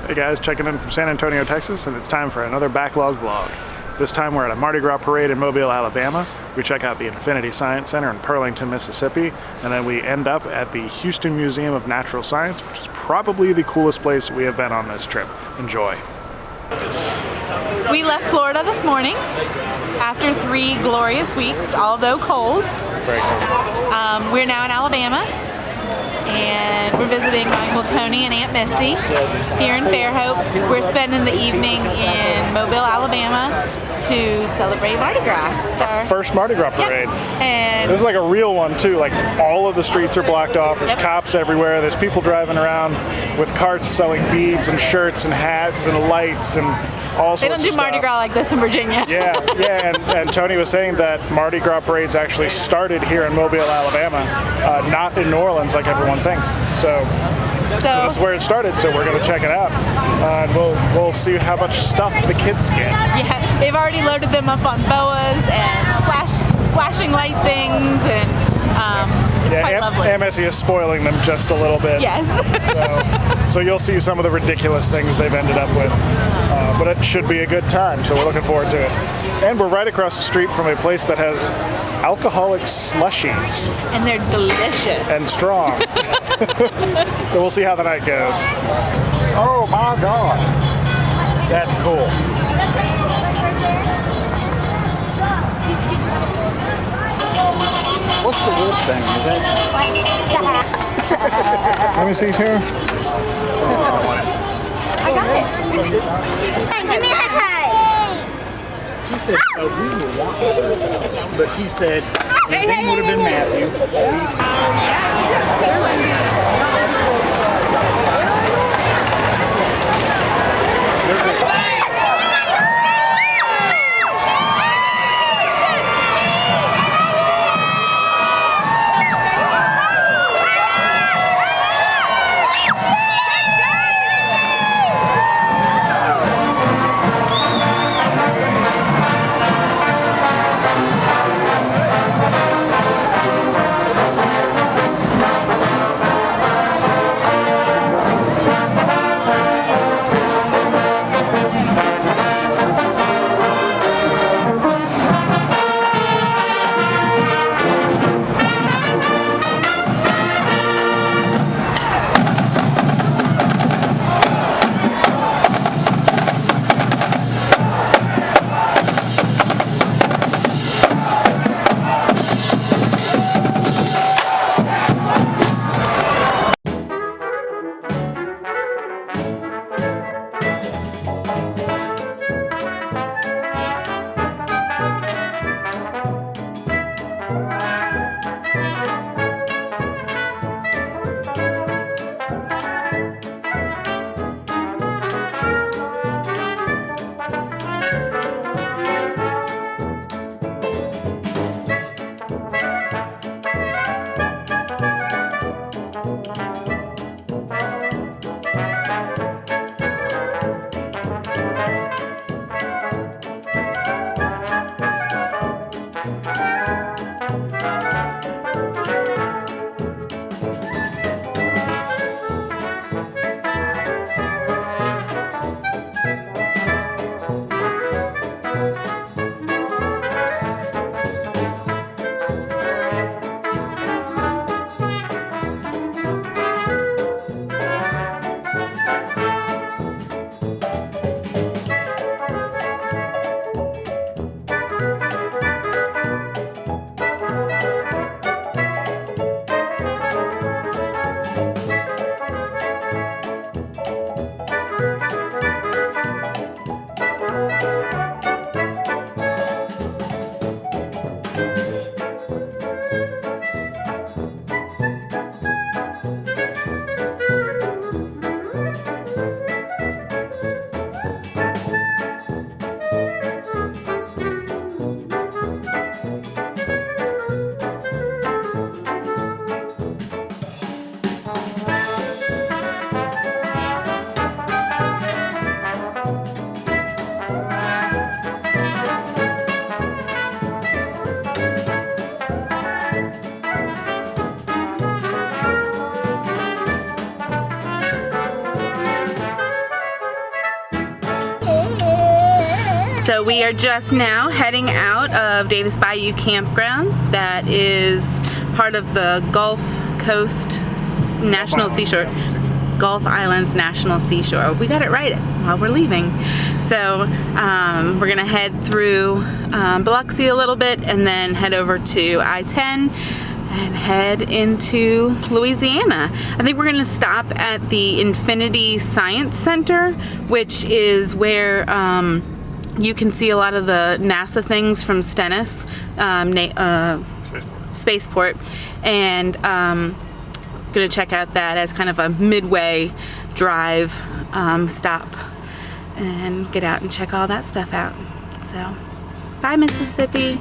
Hey guys, checking in from San Antonio, Texas, and it's time for another Backlog vlog. This time we're at a Mardi Gras parade in Mobile, Alabama. We check out the Infiniti Science Center in Pearlington, Mississippi, and then we end up at the Houston Museum of Natural Science, which is probably the coolest place we have been on this trip. Enjoy. We left Florida this morning after 3 glorious weeks, although cold. Very cool. We're now in Alabama, and we're visiting my Uncle Tony and Aunt Missy here in Fairhope. We're spending the evening in Mobile, Alabama to celebrate Mardi Gras. It's our first Mardi Gras parade. Yep. And this is like a real one too, like all of the streets are blocked off, there's cops everywhere, there's people driving around with carts selling beads and shirts and hats and lights and all sorts of stuff. They don't do Mardi Gras like this in Virginia. Yeah, and Tony was saying that Mardi Gras parades actually started here in Mobile, Alabama, not in New Orleans like everyone thinks. So this is where it started, so we're going to check it out. And we'll see how much stuff the kids get. Yeah, they've already loaded them up on boas and flashing light things, and it's quite lovely. Aunt Missy is spoiling them just a little bit. Yes. So you'll see some of the ridiculous things they've ended up with. But it should be a good time, so we're looking forward to it. And we're right across the street from a place that has alcoholic slushies. And they're delicious. And strong. So we'll see how the night goes. Oh my God. That's cool. What's the wood thing? Is that? Let me see here. I got it. Hey, give me a high five. She said, oh, we were walking. But she said, his name would have been Matthew. So we are just now heading out of Davis Bayou Campground. That is part of the Gulf Coast National Seashore. Gulf Islands National Seashore. We got it right while we're leaving. So we're gonna head through Biloxi a little bit and then head over to I-10 and head into Louisiana. I think we're gonna stop at the Infiniti Science Center, which is where you can see a lot of the NASA things from Stennis Spaceport, and gonna check out that as kind of a midway drive stop and get out and check all that stuff out. So, bye Mississippi.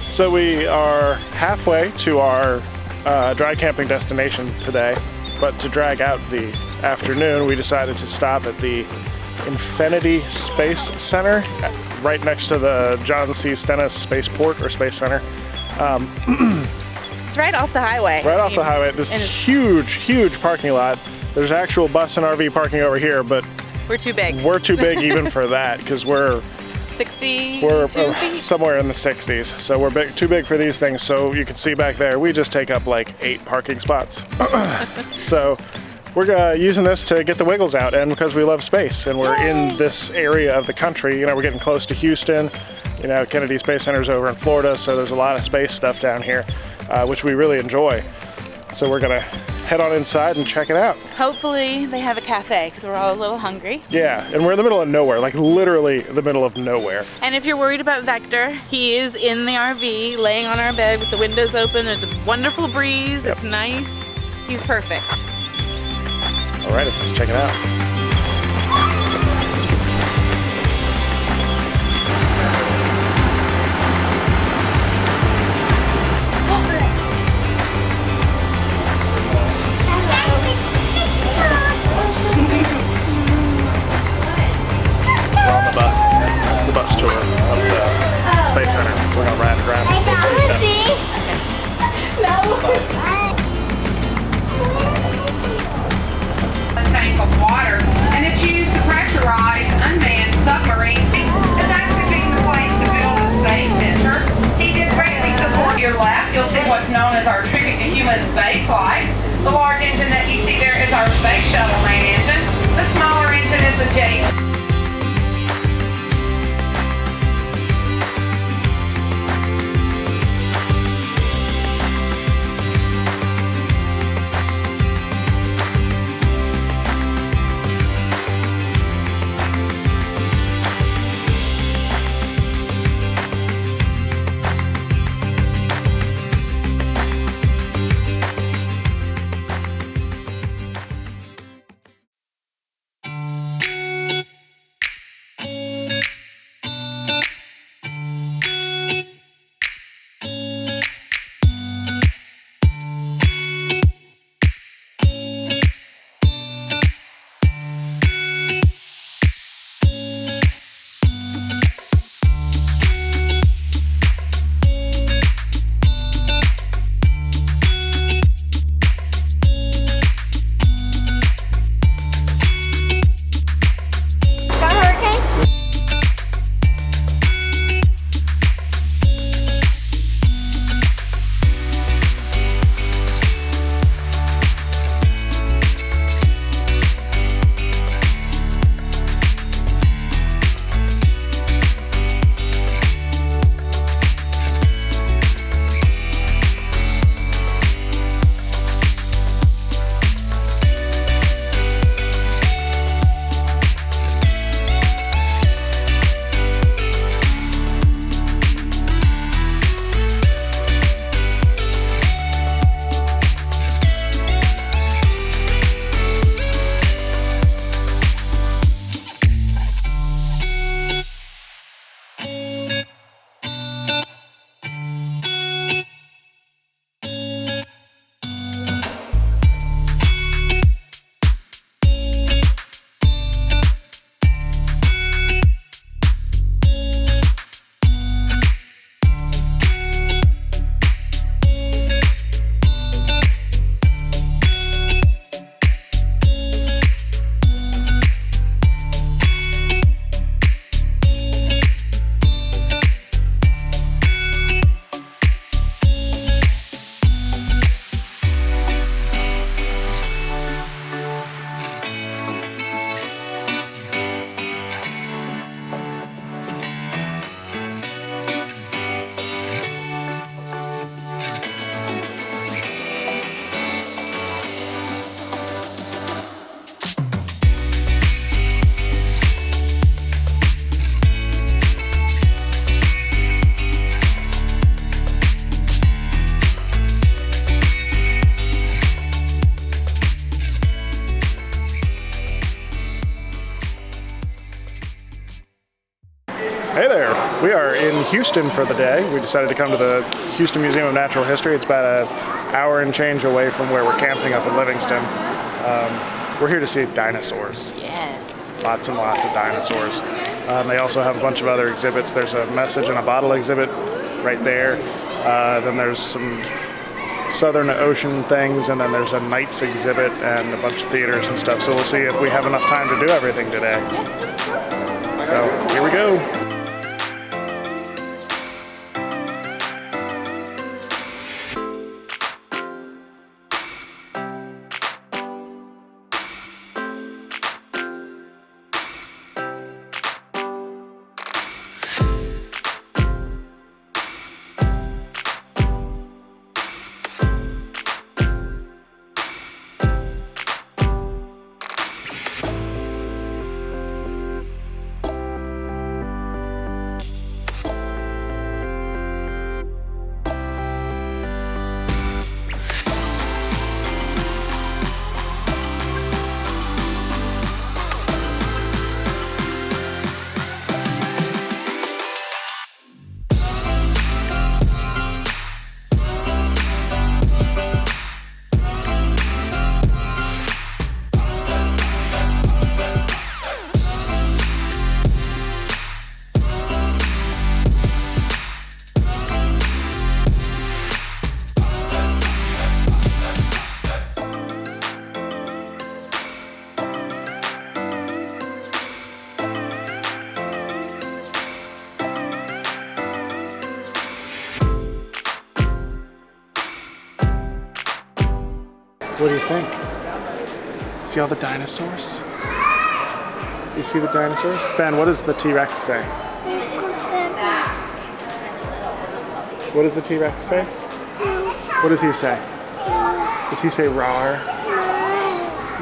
So we are halfway to our dry camping destination today, but to drag out the afternoon, we decided to stop at the Infiniti Space Center, right next to the John C. Stennis Spaceport or Space Center. It's right off the highway. Right off the highway. This huge parking lot. There's actual bus and RV parking over here, but we're too big. We're too big even for that, because we're 60. We're somewhere in the 60s, so we're too big for these things. So you can see back there, we just take up like 8 parking spots. So we're using this to get the wiggles out, and because we love space, and we're in this area of the country. You know, we're getting close to Houston. You know, Kennedy Space Center's over in Florida, so there's a lot of space stuff down here, which we really enjoy. So we're gonna head on inside and check it out. Hopefully they have a cafe, because we're all a little hungry. Yeah, and we're in the middle of nowhere, like literally the middle of nowhere. And if you're worried about Vector, he is in the RV, laying on our bed with the windows open. There's a wonderful breeze. Yep. It's nice. He's perfect. All right, let's check it out. Bus tour of the Space Center. We're gonna ride around. A tank of water, and it's used to pressurize unmanned submarines. It's actually being replaced to build a space center. He did greatly support your left. You'll see what's known as our tribute to human space flight. The large engine that you see there is our space shuttle main engine. The smaller engine is the J. Hey there! We are in Houston for the day. We decided to come to the Houston Museum of Natural History. It's about an hour and change away from where we're camping up in Livingston. We're here to see dinosaurs. Yes. Lots and lots of dinosaurs. They also have a bunch of other exhibits. There's a message in a bottle exhibit right there. Then there's some Southern Ocean things, and then there's a Nights exhibit and a bunch of theaters and stuff. So we'll see if we have enough time to do everything today. So here we go. What do you think? See all the dinosaurs? You see the dinosaurs? Ben, what does the T-Rex say? What does the T-Rex say? What does he say? Does he say rawr?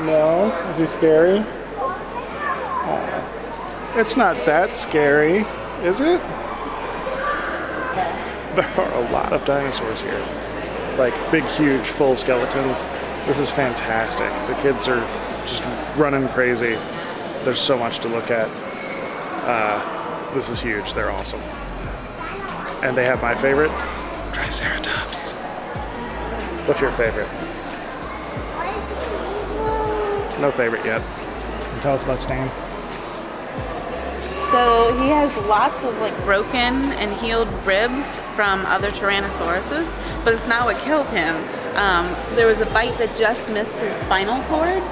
No? Is he scary? It's not that scary, is it? There are a lot of dinosaurs here. Like big, huge, full skeletons. This is fantastic. The kids are just running crazy. There's so much to look at. This is huge. They're awesome. And they have my favorite, Triceratops. What's your favorite? No favorite yet. Tell us about Stan. So he has lots of like broken and healed ribs from other Tyrannosauruses, but it's not what killed him. There was a bite that just missed his spinal cord,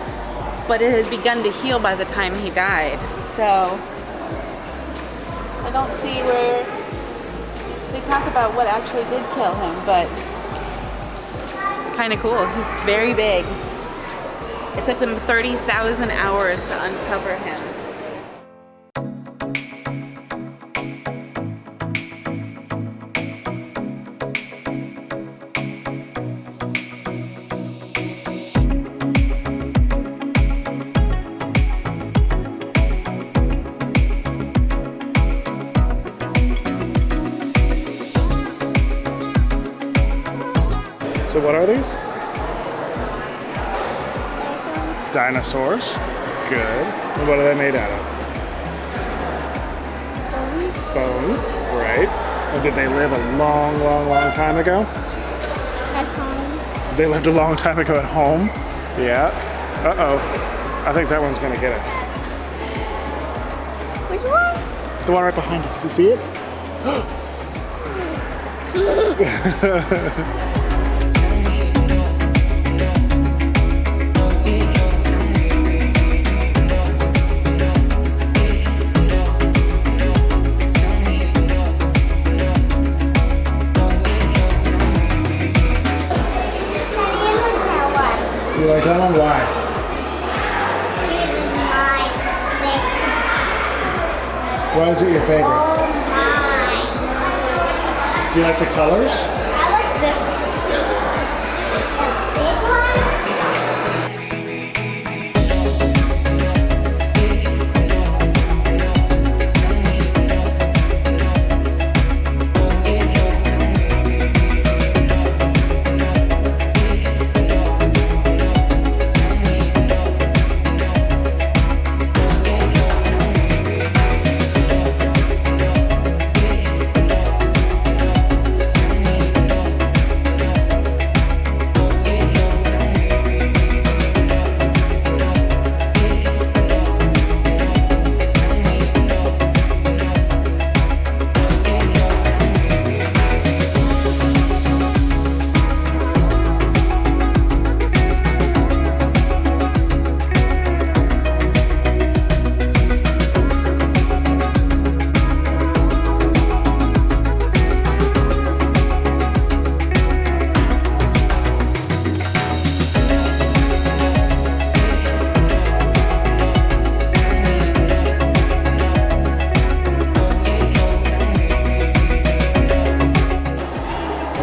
but it had begun to heal by the time he died. So I don't see where they talk about what actually did kill him, but kind of cool. He's very big. It took them 30,000 hours to uncover him. So what are these? Dinosaurs. Good. And what are they made out of? Bones. Right. And did they live a long, long, long time ago? At home. They lived a long time ago at home? Yeah. Uh-oh. I think that one's gonna get us. Which one? The one right behind us. You see it? Daddy, You like that one? Why? this is my favorite. Why is it your favorite? Oh my. Do you like the colors? I like this one. The big one?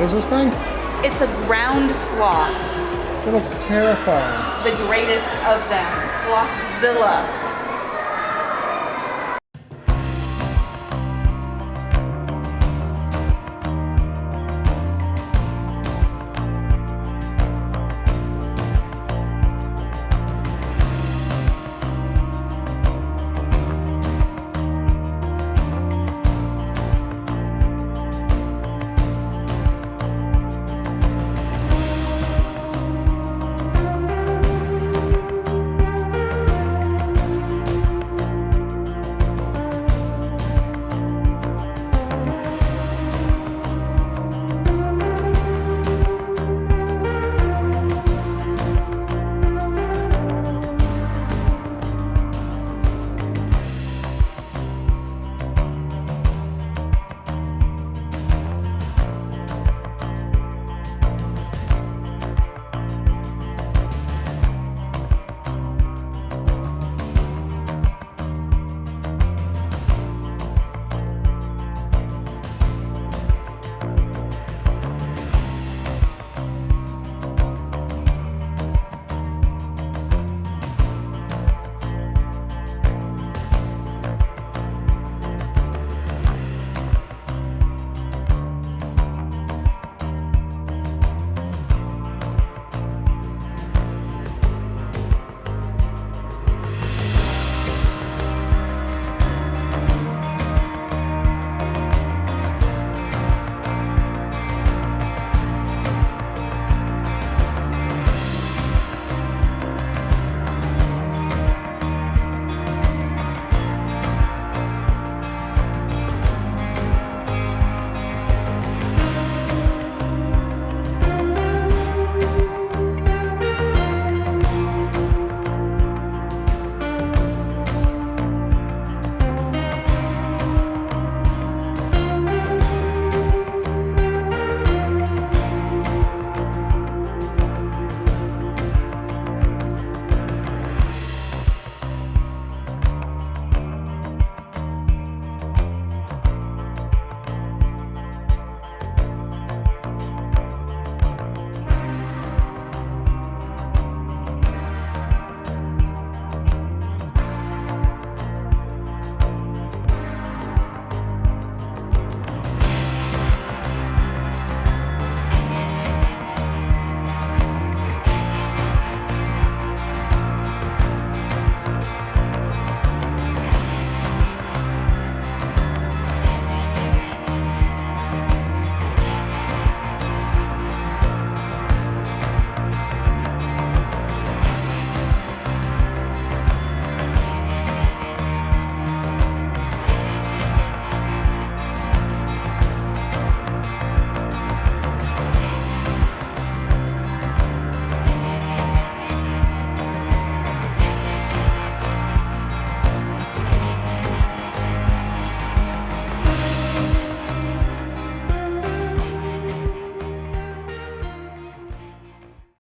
is this thing? It's a ground sloth, It looks terrifying. the greatest of them, Slothzilla.